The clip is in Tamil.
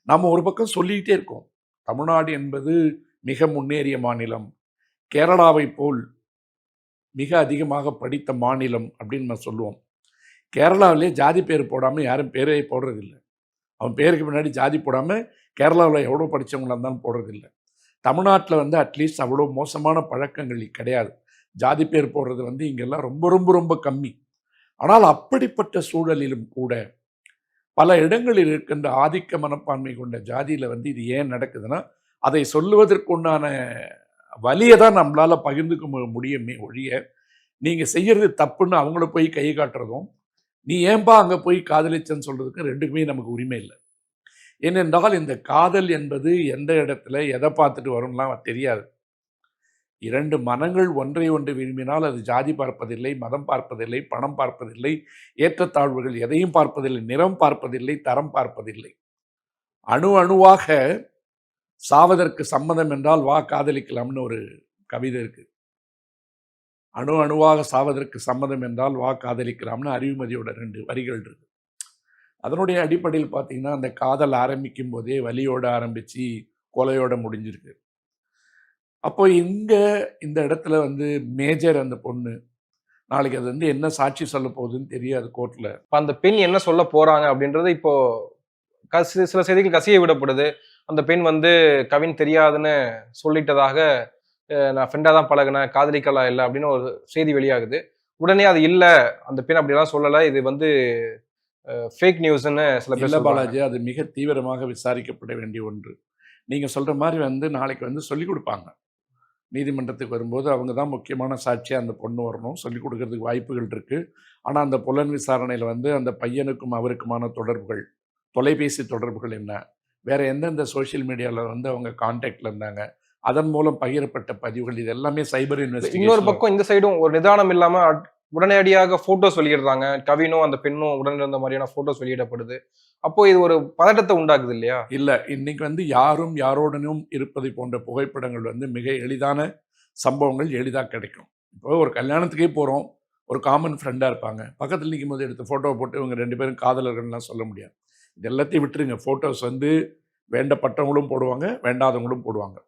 நம்ம ஒரு பக்கம் சொல்லிக்கிட்டே இருக்கோம். தமிழ்நாடு என்பது மிக முன்னேறிய மாநிலம். கேரளாவை போல் மிக அதிகமாக படித்த மாநிலம் அப்படின்னு நம்ம சொல்லுவோம். கேரளாவிலே ஜாதி பேர் போடாம யாரும் பேரே போடுறதில்ல. அவன் பேருக்கு முன்னாடி ஜாதி போடாம கேரளாவுல எவ்வளோ படிச்சவங்களா இருந்தாலும் போடுறதில்ல. தமிழ்நாட்டுல வந்து அட்லீஸ்ட் அவ்வளோ மோசமான பழக்கங்கள் கிடையாது. ஜாதி பேர் போடுறது வந்து இங்கெல்லாம் ரொம்ப ரொம்ப ரொம்ப கம்மி. ஆனால் அப்படிப்பட்ட சூழலிலும் கூட பல இடங்களில் இருக்கின்ற ஆதிக்க மனப்பான்மை கொண்ட ஜாதியில வந்து இது ஏன் நடக்குதுன்னா, அதை சொல்லுவதற்குண்டான வலிய தான் நம்மளால பகிர்ந்துக்க முடியுமே ஒழிய, நீங்க செய்யறது தப்புன்னு அவங்கள போய் கை காட்டுறதும், நீ ஏன்பா அங்க போய் காதலிச்சேன்னு சொல்றதுக்கு 2க்குமே நமக்கு உரிமை இல்ல. ஏனென்றால் இந்த காதல் என்பது எந்த இடத்துல எதை பார்த்துட்டு வரும்லாம் தெரியாது. 2 மனங்கள் ஒன்றை ஒன்று விரும்பினால் அது ஜாதி பார்ப்பதில்லை, மதம் பார்ப்பதில்லை, பணம் பார்ப்பதில்லை, ஏற்றத்தாழ்வுகள் எதையும் பார்ப்பதில்லை, நிறம் பார்ப்பதில்லை, தரம் பார்ப்பதில்லை. அணு அணுவாக சாவதற்கு சம்மதம் என்றால் வா காதலிக்கலாம்னு ஒரு கவிதை இருக்கு. அணு அணுவாக சாவதற்கு சம்மதம் என்றால் வா காதலிக்கலாம்னு அறிவுமதியோட 2 வரிகள் இருக்கு. அதனுடைய அடிப்படையில் பார்த்தீங்கன்னா, அந்த காதல் ஆரம்பிக்கும் போதே வலியோட ஆரம்பிச்சு கொலையோட முடிஞ்சிருக்கு. அப்போ இங்க இந்த இடத்துல வந்து மேஜர் அந்த பொண்ணு, நாளைக்கு அது வந்து என்ன சாட்சி சொல்ல போகுதுன்னு தெரியாது கோர்ட்ல. அந்த பெண் என்ன சொல்ல போறாங்க அப்படின்றது இப்போ சில செய்திகள் கசிய விடப்படுது. அந்த பெண் வந்து கவின் தெரியாதுன்னு சொல்லிட்டதாக, நான் ஃப்ரெண்டா தான் பழகுனேன், காதலிக்கலாம் இல்ல அப்படின்னு ஒரு செய்தி வெளியாகுது. உடனே அது இல்ல, அந்த பெண் அப்படிலாம் சொல்லல. இது வந்து ஃபேக் நியூஸ்ன்னு சில பேர் இல்ல சொல்றாங்க. பாலாஜி, அது மிக தீவிரமாக விசாரிக்கப்பட வேண்டிய ஒன்று. நீங்க சொல்ற மாரி வந்து நாளைக்கு வந்து சொல்லிக் குடுப்பாங்க. நீதிமன்றத்துக்கு வரும்போது அவங்க தான் முக்கியமான சாட்சியா அந்த பொண்ணு வரணும். சொல்லிக் குடுக்கறதுக்கு வாய்ப்புகள் இருக்கு. ஆனா, அந்த புலன் விசாரணையில வந்து அந்த பையனுக்கும் அவருக்குமான தொடர்புகள், தொலைபேசி தொடர்புகள் என்ன? வேற எந்தெந்த சோசியல் மீடியால வந்து அவங்க கான்டாக்ட்ல இருந்தாங்க? அதன் மூலம் பகிரப்பட்ட பதிவுகள் இது எல்லாமே சைபர் இன்னொரு இன்வெஸ்டிகேஷன்ல பக்கம் இந்த சைடும் ஒரு நிதானம் இல்லாம உடனடியாக போட்டோஸ் வெளியிடுறாங்க. கவினும் அந்த பெண்ணும் உடன் இருந்த மாதிரியான போட்டோஸ் வெளியிடப்படுது. அப்போ இது ஒரு பதட்டத்தை உண்டாக்குது இல்லையா? இல்ல. இன்னைக்கு வந்து யாரும் யாரோடனும் இருப்பதை போன்ற புகைப்படங்கள் வந்து மிக எளிதான சம்பவங்கள் எளிதா கிடைக்கும். இப்போ ஒரு கல்யாணத்துக்கே போறோம். ஒரு காமன் ஃப்ரெண்டா இருப்பாங்க. பக்கத்துல நிக்கும்போது எடுத்த ஃபோட்டோவ போட்டு இவங்க 2 பேரும் காதலர்கள்லாம் சொல்ல முடியாது. இது எல்லாத்தையும் விட்டுருங்க. ஃபோட்டோஸ் வந்து வேண்டப்பட்டவங்களும் போடுவாங்க, வேண்டாதவங்களும் போடுவாங்க.